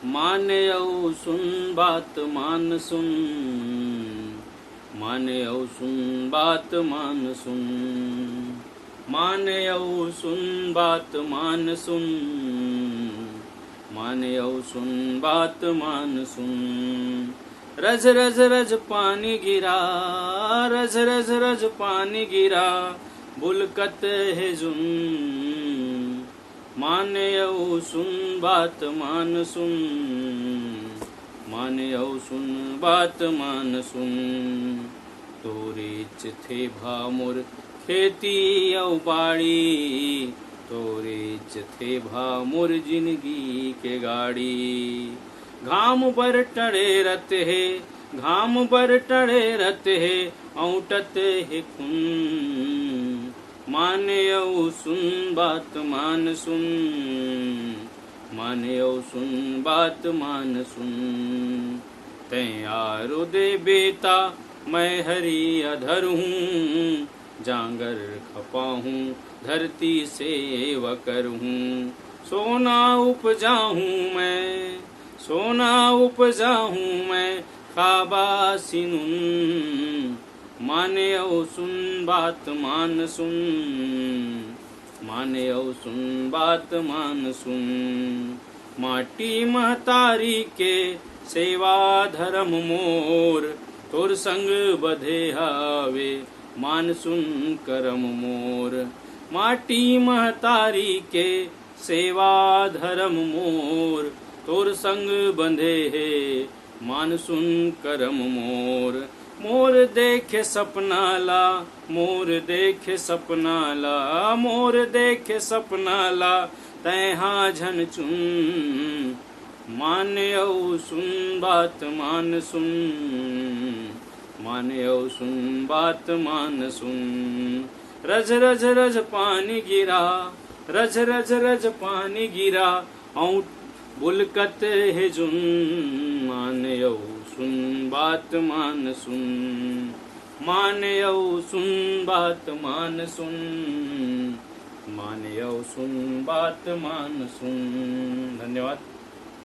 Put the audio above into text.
मान्यौ सुन बात मान सुन, मान्यौ सुन बात मान सुन, मान्यौ सुन बात मान सुन, मान्यौ सुन बात मान सुन। रज रज रज पानी गिरा, रज रज रज पानी गिरा, बुलकत है जुन, मान्यौ सुन बात मान सुन, मान्यौ सुन बात मान सुन। तोरे थे भामुर खेती औ बाड़ी, तोरे थे भामुर जिंदगी के गाड़ी। घाम बर टड़े रत है, घाम बर टड़े रत है, औटत है खून, मान्यौ सुन बात मान सुन, मान्यौ सुन बात मान सुन। तैं आरो दे बेटा मैं हरि अधर हूँ, जांगर खपा हूँ धरती सेवकर हूँ। सोना उपजा हूँ मैं, सोना उपजा हूँ मैं, खाबासी नून, मान्यौ सुन बात मान सुन, मान्यौ सुन बात मान सुन। माटी महतारी के सेवा धर्म मोर, तोर संग बधे हावे मान सुन करम मोर। माटी महतारी के सेवा धर्म मोर, तोर संग बंधे है मान सुन करम मोर। मोर देखे सपना ला, मोर देखे सपना ला, मोर देखे सपना ला, तैहा झन चुन, मान्यौ सुन बात मान सुन, मान्यौ सुन बात मान सुन। रज रज रज पानी गिरा, रज रज रज पानी गिरा, औ बुलकत है जुन, मान्यौ सुन बात मान सुन, मान्यौ सुन बात मान सुन, मान्यौ सुन बात मान सुन। धन्यवाद।